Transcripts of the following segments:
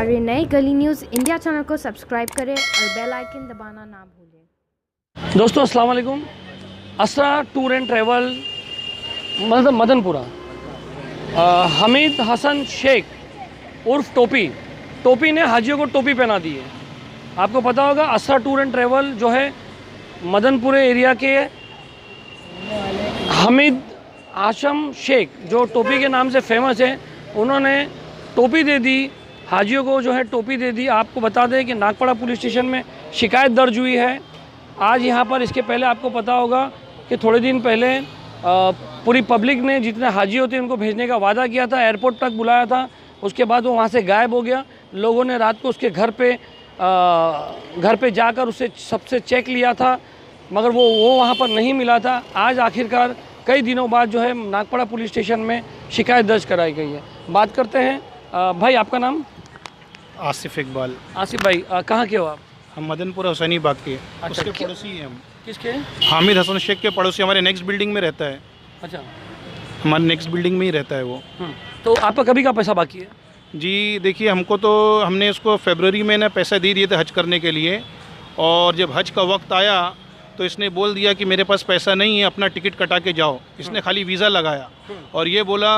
हमारे नए गली न्यूज़ इंडिया चैनल को सब्सक्राइब करें और बेल आइकन दबाना ना भूलें। दोस्तों अस्सलाम वालेकुम। असरा टूर एंड ट्रैवल मतलब मदनपुरा, हमीद हसन शेख उर्फ टोपी ने हाजियों को टोपी पहना दी है। आपको पता होगा असरा टूर एंड ट्रैवल जो है मदनपुरे एरिया के हमीद आशम शेख जो टोपी के नाम से फेमस है, उन्होंने टोपी दे दी हाजियों को, जो है टोपी दे दी। आपको बता दें कि नागपड़ा पुलिस स्टेशन में शिकायत दर्ज हुई है आज यहाँ पर। इसके पहले आपको पता होगा कि थोड़े दिन पहले पूरी पब्लिक ने जितने हाजी होते हैं उनको भेजने का वादा किया था, एयरपोर्ट तक बुलाया था, उसके बाद वो वहाँ से गायब हो गया। लोगों ने रात को उसके घर पे जाकर उससे सबसे चेक लिया था, मगर वो वहाँ पर नहीं मिला था। आज आखिरकार कई दिनों बाद जो है नागपड़ा पुलिस स्टेशन में शिकायत दर्ज कराई गई है। बात करते हैं भाई, आपका नाम? आसिफ इकबाल। आसिफ भाई, कहाँ के हो आप? हम मदनपुर हुसैनी बाग के। अच्छा, उसके पड़ोसी हैं हम। किसके? हामिद हसन शेख के पड़ोसी, हमारे नेक्स्ट बिल्डिंग में रहता है। अच्छा, हमारे नेक्स्ट बिल्डिंग में ही रहता है वो। तो आपका कभी का पैसा बाकी है? जी देखिए, हमको तो हमने इसको फरवरी में ना पैसे दे दिए थे हज करने के लिए, और जब हज का वक्त आया तो इसने बोल दिया कि मेरे पास पैसा नहीं है, अपना टिकट कटा के जाओ। इसने खाली वीज़ा लगाया और ये बोला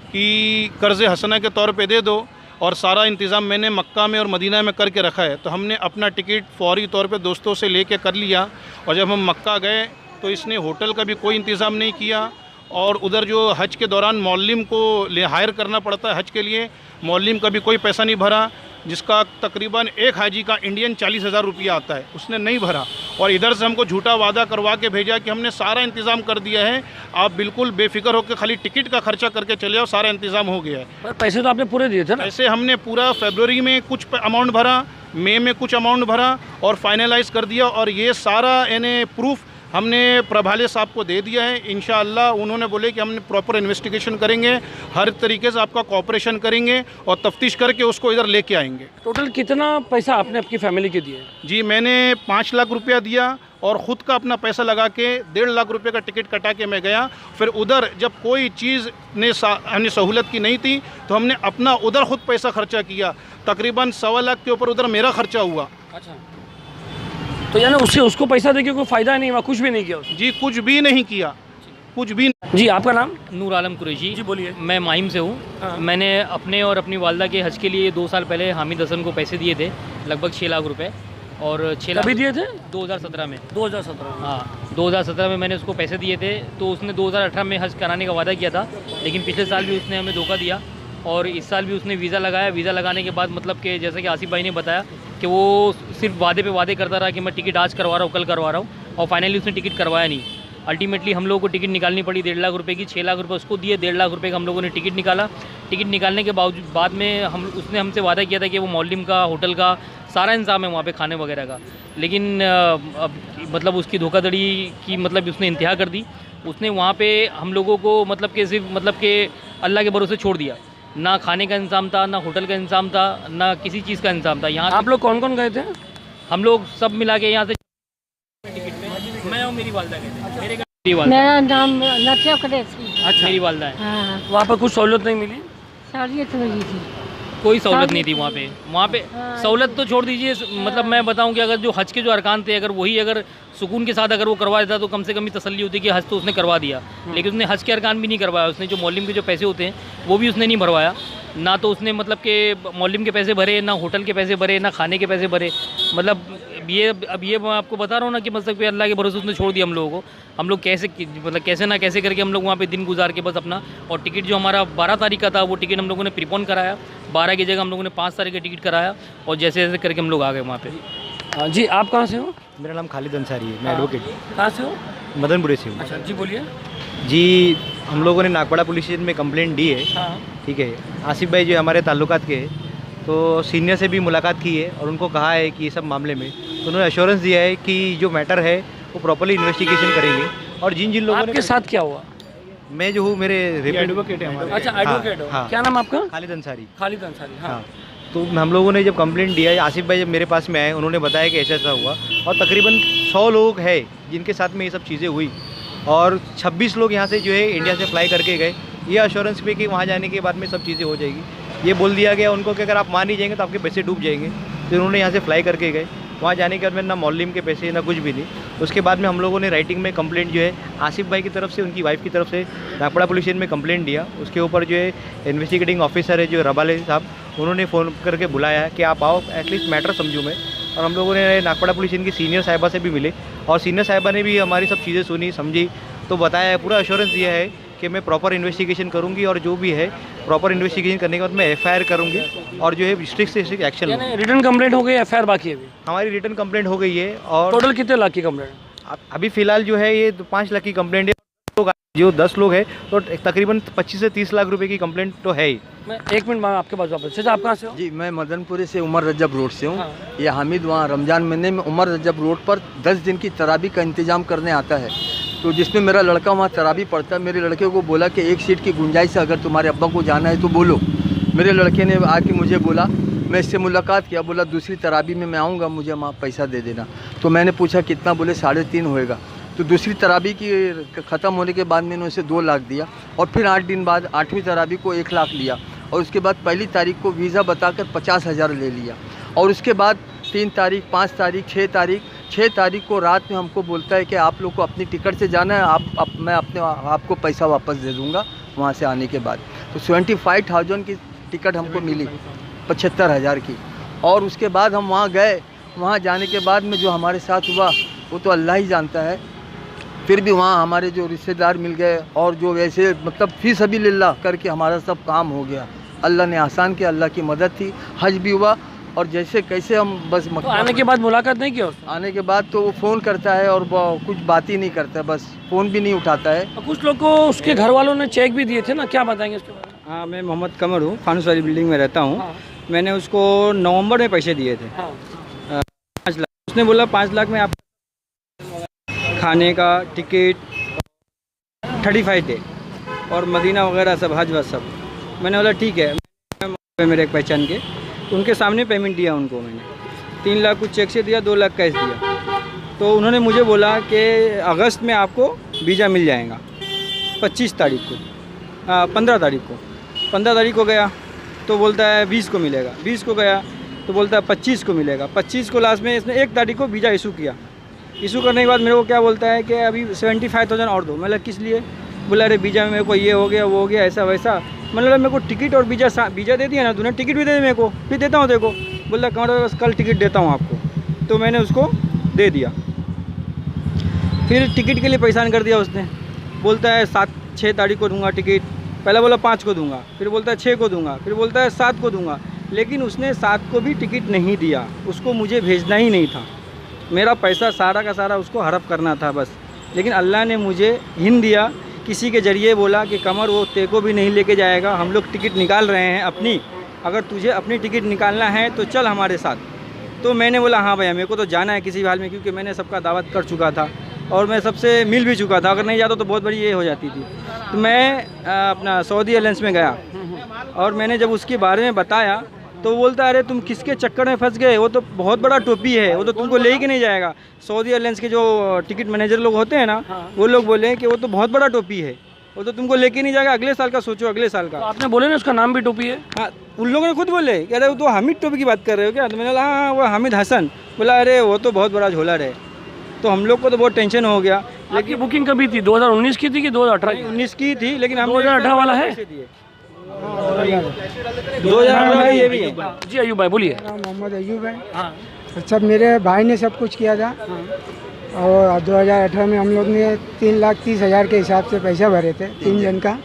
कि कर्ज़ हसना के तौर पे दे दो, और सारा इंतज़ाम मैंने मक्का में और मदीना में करके रखा है। तो हमने अपना टिकट फौरी तौर पे दोस्तों से लेके कर लिया, और जब हम मक्का गए तो इसने होटल का भी कोई इंतज़ाम नहीं किया, और उधर जो हज के दौरान मौल्लिम को हायर करना पड़ता है हज के लिए, मौल्लिम का भी कोई पैसा नहीं भरा, जिसका तकरीबन एक हाजी का इंडियन 40,000 रुपया आता है, उसने नहीं भरा। और इधर से हमको झूठा वादा करवा के भेजा कि हमने सारा इंतज़ाम कर दिया है, आप बिल्कुल बेफिक्र होकर खाली टिकट का खर्चा करके चले जाओ, सारा इंतज़ाम हो गया है। पर पैसे तो आपने पूरे दिए थे ना? पैसे हमने पूरा फरवरी में कुछ अमाउंट भरा, मई में कुछ अमाउंट भरा और फाइनलाइज़ कर दिया, और ये सारा यानी प्रूफ हमने प्रभाले साहब को दे दिया है। इंशाअल्लाह उन्होंने बोले कि हमने प्रॉपर इन्वेस्टिगेशन करेंगे, हर तरीके से आपका कोऑपरेशन करेंगे और तफ्तीश करके उसको इधर लेके आएंगे। टोटल कितना पैसा आपने आपकी फैमिली के दिए? जी मैंने 5 लाख रुपया दिया, और ख़ुद का अपना पैसा लगा के 1.5 लाख रुपये का टिकट कटा के मैं गया। फिर उधर जब कोई चीज़ ने हमने सहूलत की नहीं थी तो हमने अपना उधर ख़ुद पैसा खर्चा किया, तकरीबन 1.25 लाख के ऊपर उधर मेरा खर्चा हुआ। अच्छा, तो यानी उसको पैसा देके कोई फ़ायदा नहीं हुआ, कुछ भी नहीं किया उसने? जी कुछ भी नहीं किया, कुछ भी। जी आपका नाम? नूर आलम कुरैशी। जी बोलिए। मैं माहिम से हूँ। मैंने अपने और अपनी वालदा के हज के लिए 2 साल पहले हामिद हसन को पैसे दिए थे, लगभग 6 लाख रुपए। और 6 लाख कभी दिए थे? 2017 में। 2017? हाँ, 2017 में मैंने उसको पैसे दिए थे। तो उसने 2018 में हज कराने का वादा किया था, लेकिन पिछले साल भी उसने हमें धोखा दिया, और इस साल भी उसने वीज़ा लगाया। वीज़ा लगाने के बाद मतलब कि जैसा कि आसिफ भाई ने बताया कि वो सिर्फ वादे पे वादे करता रहा कि मैं टिकट आज करवा रहा हूँ, कल करवा रहा हूँ, और फाइनली उसने टिकट करवाया नहीं। अल्टीमेटली हम लोगों को टिकट निकालनी पड़ी 1.5 लाख रुपए की। 6 लाख रुपए उसको दिए, 1.5 लाख रुपए का हम लोगों ने टिकट निकाला। टिकट निकालने के बाद में उसने हमसे वादा किया था कि वो मौल्लिम का, होटल का सारा इंतजाम है वहाँ पे, खाने वगैरह का। लेकिन अब मतलब उसकी धोखाधड़ी की मतलब उसने इंतहा कर दी। उसने वहाँ पे हम लोगों को मतलब कि सिर्फ मतलब कि अल्लाह के भरोसे छोड़ दिया। ना खाने का इंतजाम था, ना होटल का इंतजाम था, ना किसी चीज़ का इंतजाम था। यहाँ आप लोग कौन कौन गए थे? हम लोग सब मिला के यहाँ से टिकट में, मैं और मेरी वालदा गए थे। मेरा नाम नथिया कुरैशी। अच्छा, मेरी वालदा है। हाँ, वहाँ पर कुछ सहूलत नहीं मिली? सहूलियत मिली थी। कोई सहूलत नहीं थी वहाँ पे। हाँ। सहूलत तो छोड़ दीजिए, मतलब मैं बताऊं कि अगर जो हज के जो अरकान थे, अगर सुकून के साथ अगर वो करवा देता तो कम से कम तसल्ली होती कि हज तो उसने करवा दिया। लेकिन उसने हज के अरकान भी नहीं करवाया। उसने जो मौलिम के जो पैसे होते हैं वो भी उसने नहीं भरवाया। ना तो उसने मतलब कि मौलिम के पैसे भरे, ना होटल के पैसे भरे, ना खाने के पैसे भरे। मतलब ये मैं आपको बता रहा हूँ ना कि मतलब अल्लाह के भरोसे उसने छोड़ दिया हम लोगों को। हम लोग कैसे ना कैसे करके हम लोग वहाँ पे दिन गुजार के बस अपना, और टिकट जो हमारा 12 तारीख का था वो टिकट हम लोगों ने प्रीपोन कराया। 12 की जगह हम लोगों ने 5 तारीख का टिकट कराया, और जैसे जैसे करके हम लोग आ गए वहाँ पे। जी आप कहाँ से हो? मेरा नाम खालिद अंसारी है, मैं एडवोकेट। कहाँ से हो? मदनपुरे से हूँ। अच्छा जी बोलिए। जी हम लोगों ने नागपड़ा पुलिस स्टेशन में कंप्लेंट दी है। हाँ। ठीक है, आसिफ भाई जो हमारे ताल्लुकात के हैं, तो सीनियर से भी मुलाकात की है और उनको कहा है कि ये सब मामले में, तो उन्होंने एश्योरेंस दिया है कि जो मैटर है वो प्रॉपर्ली इन्वेस्टिगेशन करेंगे। और जिन लोगों आपके साथ क्या हुआ? मैं जो हूँ, मेरे एडवोकेट है हमारे। अच्छा, एडवोकेट हो? हाँ। क्या नाम आपका? खालिद अंसारी। खालिद अंसारी। हाँ। तो हम लोगों ने जब कंप्लेंट दिया है, आसिफ भाई जब मेरे पास में आए, उन्होंने बताया कि ऐसा ऐसा हुआ, और तकरीबन 100 लोग हैं जिनके साथ में ये सब चीज़ें हुई, और 26 लोग यहाँ से जो है इंडिया से फ्लाई करके गए। ये अश्योरेंस पे कि वहाँ जाने के बाद में सब चीज़ें हो जाएगी। ये बोल दिया गया उनको कि अगर आप मान नहीं जाएंगे तो आपके पैसे डूब जाएंगे। तो उन्होंने यहाँ से फ्लाई करके गए। वहाँ जाने के बाद में ना मौलिम के पैसे ना कुछ भी नहीं। उसके बाद में हम लोगों ने राइटिंग में कंप्लेंट जो है आसिफ भाई की तरफ से, उनकी वाइफ की तरफ से नागपड़ा पुलिस स्टेशन में कंप्लेंट दिया। उसके ऊपर जो है इन्वेस्टिगेटिंग ऑफिसर है जो रबाले साहब, उन्होंने फ़ोन करके बुलाया कि आप आओ, एटलीस्ट मैटर समझूँ मैं। और हम लोगों ने नागपड़ा पुलिस स्टेशन की सीनियर साहिबा से भी मिले और सीनियर साहिबा ने भी हमारी सब चीज़ें सुनी समझी, तो बताया है, पूरा एश्योरेंस दिया है कि मैं प्रॉपर इन्वेस्टिगेशन करूंगी और जो भी है प्रॉपर इन्वेस्टिगेशन करने के बाद मैं एफआईआर करूंगी और जो है स्ट्रिक्ट से स्ट्रिक्ट एक्शन लूँगी। रिटर्न कंप्लेंट हो गई, एफआईआर बाकी है अभी? हमारी रिटर्न कंप्लेंट हो गई है। और टोटल कितने लाख की कंप्लेंट? अभी फ़िलहाल जो है ये 5 लाख की कंप्लेंट है। जो 10 लोग हैं तो तकरीबन 25 से 30 लाख रुपए की कंप्लेंट तो है ही। मैं 1 मिनट आपके पास वापस। चाचा आप कहाँ से हो? जी, मैं मदनपुरी से उमर रजब रोड से हूँ। ये हामिद वहाँ रमज़ान महीने में उमर रजब रोड पर 10 दिन की तरावी का इंतज़ाम करने आता है, तो जिसमें मेरा लड़का वहाँ तरावी पढ़ता है। मेरे लड़के को बोला कि 1 सीट की गुंजाइश है, अगर तुम्हारे अब्बा को जाना है तो बोलो। मेरे लड़के ने आके मुझे बोला, मैं इससे मुलाकात किया, बोला दूसरी तरावी में मैं आऊँगा, मुझे वहाँ पैसा दे देना। तो मैंने पूछा कितना, बोले 3.5 होएगा। तो दूसरी तरावी की ख़त्म होने के बाद मैंने उसे 2 लाख दिया और फिर 8 दिन बाद 8वीं तरावी को 1 लाख लिया और उसके बाद पहली तारीख को वीज़ा बताकर 50,000 ले लिया और उसके बाद 3 तारीख, 5 तारीख, 6 तारीख को रात में हमको बोलता है कि आप लोग को अपनी टिकट से जाना है, मैं आपको पैसा वापस दे दूँगा वहाँ से आने के बाद। तो 75,000 की टिकट हमको मिली, 75,000 की। और उसके बाद हम वहाँ गए। वहाँ जाने के बाद में जो हमारे साथ हुआ वो तो अल्लाह ही जानता है। फिर भी वहाँ हमारे जो रिश्तेदार मिल गए और जो वैसे मतलब फी सबिलिल्लाह करके हमारा सब काम हो गया। अल्लाह ने आसान किया, अल्लाह की मदद थी। हज भी हुआ और जैसे कैसे हम बस तो आने के बाद मुलाकात नहीं किया? आने के बाद तो वो फ़ोन करता है और कुछ बात ही नहीं करता, बस फ़ोन भी नहीं उठाता है। कुछ लोग को उसके घर वालों ने चेक भी दिए थे ना, क्या बताएंगे उसके बारे में? हाँ, मैं मोहम्मद कमर हूँ, फानुस वाली बिल्डिंग में रहता हूँ। मैंने उसको नवंबर में पैसे दिए थे 5 लाख। उसने बोला 5 लाख में आप खाने का टिकट 35 डे और मदीना वगैरह सब, हज वज सब। मैंने बोला ठीक है। मेरे एक पहचान के, तो उनके सामने पेमेंट दिया उनको मैंने। 3 लाख कुछ चेक से दिया, 2 लाख कैश दिया। तो उन्होंने मुझे बोला कि अगस्त में आपको वीज़ा मिल जाएगा 25 तारीख को, 15 तारीख को। 15 तारीख को गया तो बोलता है 20 को मिलेगा। 20 को गया तो बोलता है 25 को मिलेगा। 25 को लास्ट में इसने 1 तारीख को वीज़ा इशू किया। इशू करने के बाद मेरे को क्या बोलता है कि अभी 75,000 और दो। मतलब किस लिए? बोला अरे वीज़ा में मेरे को ये हो गया, वो हो गया, ऐसा वैसा। मतलब मेरे को टिकट और वीज़ा दे दिया ना तूने, टिकट भी दे दे मेरे को, फिर देता हूँ देखो। बोला कमर बस कल टिकट देता हूँ आपको। तो मैंने उसको दे दिया। फिर टिकट के लिए परेशान कर दिया उसने। बोलता है 6 तारीख को दूंगा टिकट। पहले बोला 5 को दूंगा, फिर बोलता है 6 को दूंगा, फिर बोलता है 7 को दूंगा। लेकिन उसने 7 को भी टिकट नहीं दिया, उसको मुझे भेजना ही नहीं था। मेरा पैसा सारा का सारा उसको हड़प करना था बस। लेकिन अल्लाह ने मुझे हिंद दिया, किसी के ज़रिए बोला कि कमर वो तेको भी नहीं लेके जाएगा, हम लोग टिकट निकाल रहे हैं अपनी, अगर तुझे अपनी टिकट निकालना है तो चल हमारे साथ। तो मैंने बोला हाँ भैया, मेरे को तो जाना है किसी भी हाल में, क्योंकि मैंने सबका दावत कर चुका था और मैं सबसे मिल भी चुका था। अगर नहीं जाता तो बहुत बड़ी ये हो जाती थी। तो मैं अपना सऊदी एयरलाइंस में गया और मैंने जब उसके बारे में बताया तो बोलता अरे तुम किसके चक्कर में फंस गए, वो तो बहुत बड़ा टोपी है, वो तो तुमको ले के नहीं जाएगा। सऊदी एयरलाइंस के जो टिकट मैनेजर लोग होते हैं ना, वो लोग बोले कि वो तो बहुत बड़ा टोपी है, वो तो तुमको लेके नहीं जाएगा, अगले साल का सोचो, अगले साल का। तो आपने बोले ना उसका नाम भी टोपी है? हाँ, उन लोगों ने खुद बोले कि अरे वो तो हामिद टोपी की बात कर रहे हो क्या? तो मैंने बोला हाँ वो हामिद हसन। बोला अरे वो तो बहुत बड़ा झोलर है। तो हम लोग को तो बहुत टेंशन हो गया। लेकिन बुकिंग कभी थी? 2019 की थी कि 2018? 19 की थी, लेकिन हम 2018 वाला है। 2018 ये भी है। जी अयूब भाई बोलिए। मोहम्मद अयूब है। हाँ, सब मेरे भाई ने सब कुछ किया था और 2018 में हम लोग ने 3,30,000 के हिसाब से पैसा भरे थे 3 जन का।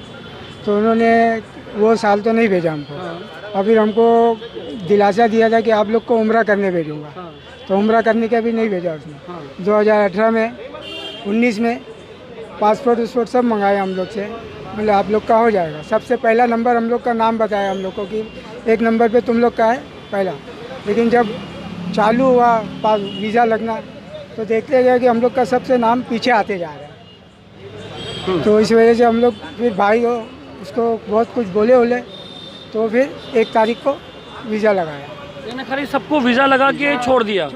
तो उन्होंने वो साल तो नहीं भेजा हमको और फिर हमको दिलासा दिया था कि आप लोग को उम्रा करने भेजूँगा। तो उम्रा करने का भी नहीं भेजा उसने। 2018 में 19 में पासपोर्ट सब मंगाए हम लोग से। मतलब आप लोग का हो जाएगा। सबसे पहला नंबर हम लोग का नाम बताया हम लोग को कि 1 नंबर पे तुम लोग का है पहला। लेकिन जब चालू हुआ वीज़ा लगना तो देखते गए कि हम लोग का सबसे नाम पीछे आते जा रहा है। तो इस वजह से हम लोग फिर भाई हो उसको बहुत कुछ बोले तो फिर 1 तारीख को वीज़ा लगाया। यानी खाली सबको वीज़ा लगा के छोड़ दिया,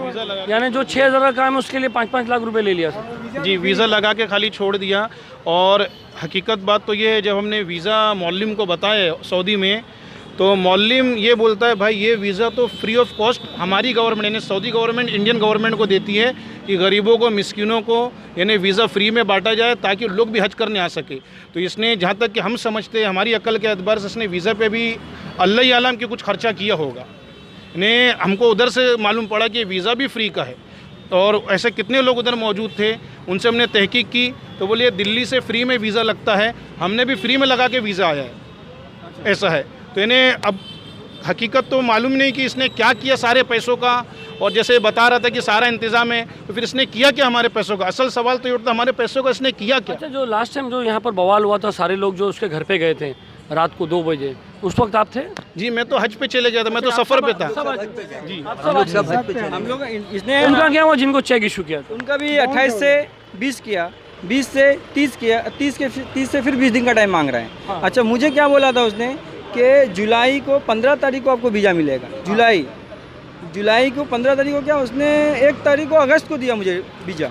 यानी जो 6,000 का काम है उसके लिए 5-5 लाख रुपए ले लिया सर। जी, वीज़ा लगा के खाली छोड़ दिया। और हकीकत बात तो ये है, जब हमने वीज़ा मौलिम को बताया सऊदी में, तो मौलिम ये बोलता है भाई ये वीज़ा तो फ्री ऑफ कॉस्ट हमारी गवर्नमेंट यानी सऊदी गवर्नमेंट इंडियन गवर्नमेंट को देती है कि गरीबों को मिस्किनों को यानी वीज़ा फ्री में बांटा जाए ताकि लोग भी हज करने आ सके। तो इसने जहाँ तक कि हम समझते हैं हमारी अक्ल के एतबार से इसने वीज़ा पे भी अल्लाह ही आलम के कुछ खर्चा किया होगा। ने हमको उधर से मालूम पड़ा कि वीज़ा भी फ्री का है और ऐसे कितने लोग उधर मौजूद थे, उनसे हमने तहकीक की तो बोले दिल्ली से फ्री में वीज़ा लगता है, हमने भी फ्री में लगा के वीज़ा आया है। ऐसा है तो इन्हें अब हकीकत तो मालूम नहीं कि इसने क्या किया सारे पैसों का, और जैसे बता रहा था कि सारा इंतज़ाम है तो फिर इसने किया क्या हमारे पैसों का। असल सवाल तो ये उठता हमारे पैसों का इसने किया क्या। अच्छा, जो लास्ट टाइम जो यहाँ पर बवाल हुआ था, सारे लोग जो उसके घर पे गए थे रात को 2 बजे, उस वक्त आप थे? जी मैं तो हज पे चले गया था, मैं तो सफ़र पे था। जी हम लोग इसने उनका क्या हुआ जिनको चेक इशू किया था? उनका भी 28 से 20 किया, 20 से 30 किया, 30 से फिर 20 दिन का टाइम मांग रहे हैं। अच्छा, मुझे क्या बोला था उसने कि जुलाई को 15 तारीख को आपको वीज़ा मिलेगा। जुलाई को 15 तारीख को क्या, उसने 1 तारीख को अगस्त को दिया मुझे वीज़ा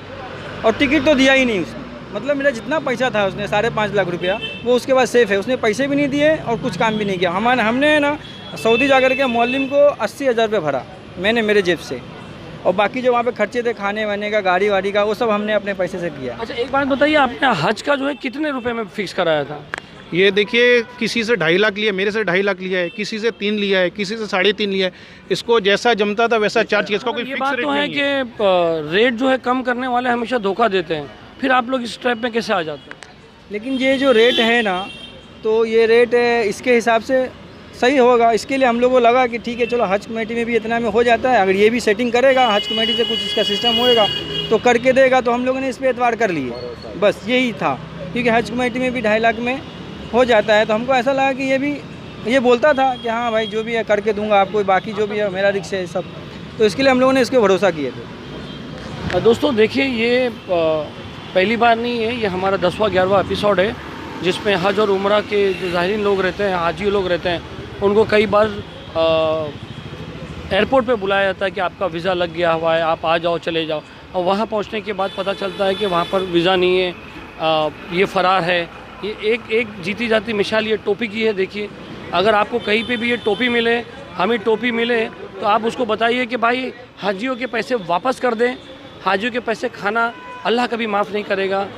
और टिकट तो दिया ही नहीं उसने। मतलब मेरा जितना पैसा था उसने 5.5 लाख रुपया वो उसके बाद सेफ़ है, उसने पैसे भी नहीं दिए और कुछ काम भी नहीं किया। हमने ना सऊदी जाकर के मौलिम को 80,000 रुपये भरा मैंने मेरे जेब से, और बाकी जो वहाँ पे खर्चे थे खाने वाने का, गाड़ी वाड़ी का, वो सब हमने अपने पैसे से किया। अच्छा, एक बात बताइए, आपने हज का जो है कितने रुपए में फिक्स कराया था? ये देखिए किसी से 2.5 लाख लिया, मेरे से 2.5 लाख लिया है, किसी से 3 लिया है, किसी से 3.5 लिया है। इसको जैसा जमता था वैसा चार्ज किया, इसका कोई ये फिक्स बात रेट तो है नहीं है। कि रेट जो है कम करने वाले हमेशा धोखा देते हैं, फिर आप लोग इस ट्रैप में कैसे आ जाते हैं? लेकिन ये जो रेट है ना, तो ये रेट इसके हिसाब से सही होगा। इसके लिए हम लोगों को लगा कि ठीक है चलो हज कमेटी में भी इतना में हो जाता है, अगर ये भी सेटिंग करेगा, हज कमेटी से कुछ इसका सिस्टम होएगा तो करके देगा, तो हम लोगों ने इस पर एतवार कर लिए। बस यही था, क्योंकि हज कमेटी में भी 2.5 लाख में हो जाता है, तो हमको ऐसा लगा कि ये बोलता था कि हाँ भाई जो भी है करके दूंगा आपको, बाकी जो भी है मेरा रिक्स है सब, तो इसके लिए हम लोगों ने इसके भरोसा किए थे। दोस्तों देखिए, ये पहली बार नहीं है, ये हमारा 10वां 11वां एपिसोड है जिसमें हज और उम्रा के जो ज़ाहिरीन लोग रहते हैं, हाजी लोग रहते हैं, उनको कई बार एयरपोर्ट पे बुलाया जाता है कि आपका वीज़ा लग गया हुआ है, आप आ जाओ चले जाओ, और वहाँ पहुँचने के बाद पता चलता है कि वहाँ पर वीज़ा नहीं है, ये फ़रार है। ये एक जीती जाती मिसाल ये टोपी की है। देखिए, अगर आपको कहीं पे भी ये टोपी मिले, हमें टोपी मिले, तो आप उसको बताइए कि भाई हाजियों के पैसे वापस कर दें। हाजियों के पैसे खाना अल्लाह कभी माफ़ नहीं करेगा।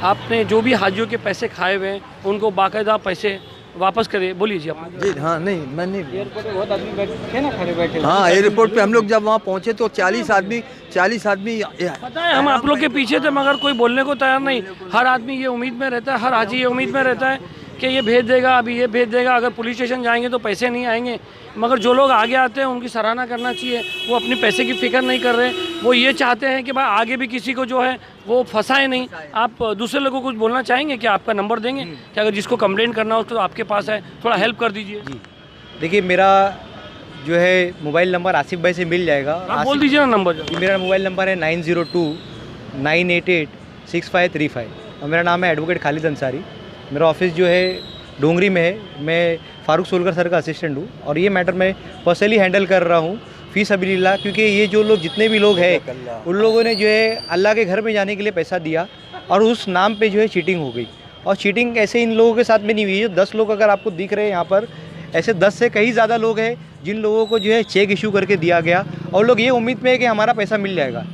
आपने जो भी हाजियों के पैसे खाए हुए हैं उनको बाकायदा पैसे वापस करिए। बोलिए जी आप। जी हाँ, नहीं मैंने एयरपोर्ट पे बहुत आदमी बैठे ना, खड़े बैठे। हाँ, एयरपोर्ट पे हम लोग जब वहाँ पहुँचे तो 40 आदमी पता है, हम आप लोग के पीछे थे मगर कोई बोलने को तैयार नहीं। हर आदमी ये उम्मीद में रहता है, हर हाजी ये उम्मीद में रहता है कि ये भेज देगा, अभी ये भेज देगा, अगर पुलिस स्टेशन जाएंगे तो पैसे नहीं आएंगे। मगर जो लोग आगे आते हैं उनकी सराहना करना चाहिए, वो अपने पैसे की फ़िक्र नहीं कर रहे, वो ये चाहते हैं कि भाई आगे भी किसी को जो है वो फंसाए नहीं। आप दूसरे लोगों को कुछ बोलना चाहेंगे कि आपका नंबर देंगे कि अगर जिसको कंप्लेंट करना हो तो आपके पास है, थोड़ा हेल्प कर दीजिए। देखिए, मेरा जो है मोबाइल नंबर आसिफ भाई से मिल जाएगा। आप बोल दीजिए ना नंबर। मेरा मोबाइल नंबर है 9029886535 और मेरा नाम है एडवोकेट खालिद अंसारी। मेरा ऑफिस जो है डोंगरी में है। मैं फारूक सोलकर सर का असिस्टेंट हूँ और ये मैटर मैं पर्सनली हैंडल कर रहा हूँ फ़ी सबीलिल्लाह, क्योंकि ये जो लोग जितने भी लोग हैं उन लोगों ने जो है अल्लाह के घर में जाने के लिए पैसा दिया और उस नाम पे जो है चीटिंग हो गई। और चीटिंग ऐसे इन लोगों के साथ में नहीं हुई है। 10 लोग अगर आपको दिख रहे हैं यहाँ पर, ऐसे 10 से कई ज़्यादा लोग हैं जिन लोगों को जो है चेक इशू करके दिया गया और लोग ये उम्मीद में है कि हमारा पैसा मिल जाएगा,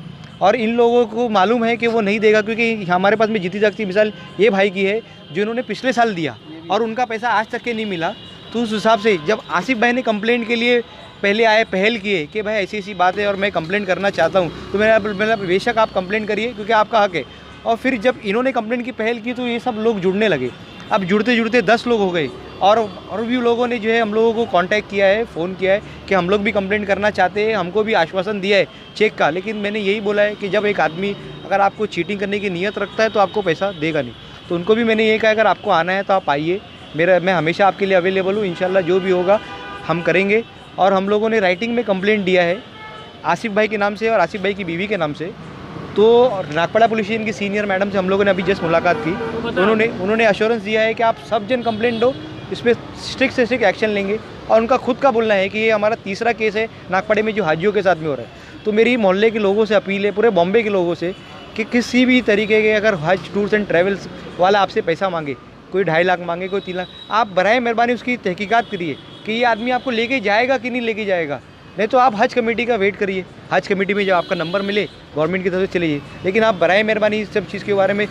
और इन लोगों को मालूम है कि वो नहीं देगा, क्योंकि हमारे पास में जीती जागती मिसाल ये भाई की है जिन्होंने पिछले साल दिया और उनका पैसा आज तक के नहीं मिला। तो उस हिसाब से जब आसिफ भाई ने कंप्लेंट के लिए पहले आए, पहल किए कि भाई ऐसी ऐसी बात है और मैं कंप्लेंट करना चाहता हूँ, तो मेरा बेशक आप कंप्लेंट करिए क्योंकि आपका हक है। और फिर जब इन्होंने कंप्लेंट की पहल की तो ये सब लोग जुड़ने लगे। अब जुड़ते जुड़ते 10 लोग हो गए और भी लोगों ने जो है हम लोगों को कांटेक्ट किया है, फ़ोन किया है कि हम लोग भी कंप्लेंट करना चाहते हैं। हमको भी आश्वासन दिया है चेक का, लेकिन मैंने यही बोला है कि जब एक आदमी अगर आपको चीटिंग करने की नीयत रखता है तो आपको पैसा देगा नहीं। तो उनको भी मैंने ये कहा अगर आपको आना है तो आप आइए, मैं हमेशा आपके लिए अवेलेबल हूँ। इंशाल्लाह जो भी होगा हम करेंगे। और हम लोगों ने राइटिंग में कंप्लेंट दिया है आसिफ भाई के नाम से और आसिफ भाई की बीवी के नाम से। तो नागपाड़ा पुलिस स्टेशन की सीनियर मैडम से हम लोगों ने अभी जस्ट मुलाकात की, उन्होंने अश्योरेंस दिया है कि आप सब जन कंप्लेंट दो, इस पर स्ट्रिक्ट से स्ट्रिक्ट एक्शन लेंगे। और उनका खुद का बोलना है कि ये हमारा तीसरा केस है नागपाड़े में जो हाजियों के साथ में हो रहा है। तो मेरी मोहल्ले के लोगों से अपील है, पूरे बॉम्बे के लोगों से, कि किसी भी तरीके के अगर हज टूर्स एंड ट्रैवल्स वाला आपसे पैसा मांगे, कोई 2.5 लाख मांगे, कोई 3 लाख। आप बराए मेहरबानी उसकी तहकीकात करिए कि ये आदमी आपको लेके जाएगा कि नहीं लेके जाएगा। नहीं तो आप हज कमेटी का वेट करिए, हज कमेटी में जब आपका नंबर मिले गवर्नमेंट की तरफ से चले जाइए। लेकिन आप बराए मेहरबानी इस सब चीज़ के बारे में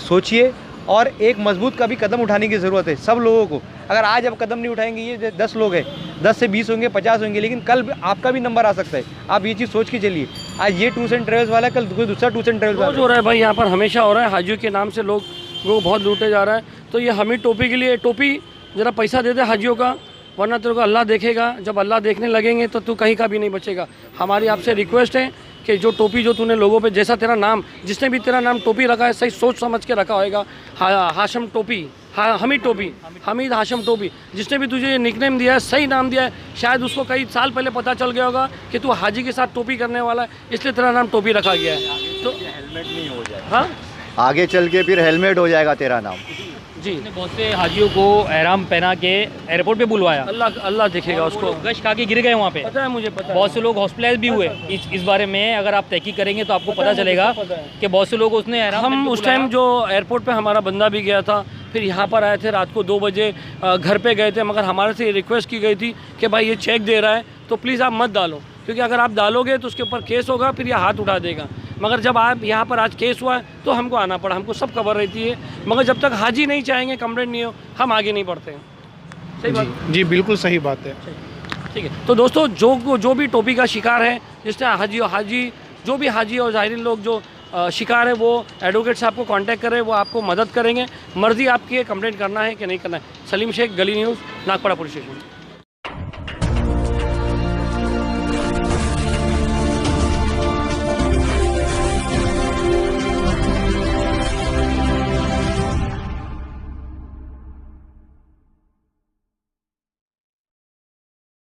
सोचिए और एक मजबूत का भी कदम उठाने की ज़रूरत है सब लोगों को। अगर आज आप कदम नहीं उठाएंगे, ये 10 लोग हैं, 10 से 20 होंगे, 50 होंगे, लेकिन कल आपका भी नंबर आ सकता है। आप ये चीज़ सोच के चलिए। आज ये टूर्स एंड ट्रेवल्स वाला, कल कोई दूसरा टूर्स एंड ट्रेवल्स वाला हो रहा है भाई। यहाँ पर हमेशा हो रहा है, हाजियों के नाम से लोग बहुत लूटे जा रहा है। तो ये हमीद टोपी के लिए, टोपी ज़रा पैसा दे दे हाजियों का, वरना तेरे को अल्लाह देखेगा। जब अल्लाह देखने लगेंगे तो तू कहीं का भी नहीं बचेगा। हमारी आपसे रिक्वेस्ट है कि जो टोपी जो तूने लोगों पे, जैसा तेरा नाम, जिसने भी तेरा नाम टोपी रखा है, सही सोच समझ के रखा होएगा। हाशम टोपी, हमीद टोपी, हमीद हाशम टोपी, जिसने भी तुझे ये निकनेम दिया है, सही नाम दिया है। शायद उसको कई साल पहले पता चल गया होगा कि तू हाजी के साथ टोपी करने वाला है, इसलिए तेरा नाम टोपी रखा गया है। तो हेलमेट नहीं हो जाएगा, हाँ, आगे चल के फिर हेलमेट हो जाएगा तेरा नाम। जी, बहुत से हाजियों को एहराम पहना के एयरपोर्ट पे बुलवाया, अल्लाह देखेगा उसको। गश खा के गिर गए वहाँ पे, पता है मुझे, पता है। बहुत से लोग हॉस्पिटलाइज भी हुए। इस बारे में अगर आप तहकीक करेंगे तो आपको पता चलेगा कि बहुत से लोग उसने एहराम पहन हम के उस टाइम जो एयरपोर्ट पे हमारा बंदा भी गया था, फिर यहाँ पर आए थे रात को 2 बजे, घर पे गए थे, मगर हमारे से रिक्वेस्ट की गई थी कि भाई ये चेक दे रहा है तो प्लीज़ आप मत डालो, क्योंकि अगर आप डालोगे तो उसके ऊपर केस होगा, फिर ये हाथ उठा देगा। मगर जब आप यहाँ पर आज केस हुआ है तो हमको आना पड़ा, हमको सब खबर रहती है। मगर जब तक हाजी नहीं चाहेंगे, कंप्लेंट नहीं हो, हम आगे नहीं बढ़ते हैं। सही बात? जी बिल्कुल सही बात है। ठीक है। तो दोस्तों, जो भी टोपी का शिकार है, जिससे हाजी जो भी हाजी और ज़ाहिरीन लोग जो शिकार है, वो एडवोकेट साहब को कांटेक्ट करें, वो आपको मदद करेंगे। मर्ज़ी आपकी है कंप्लेंट करना है कि नहीं करना है। सलीम शेख, गली न्यूज़, नागपाड़ा पुलिस स्टेशन।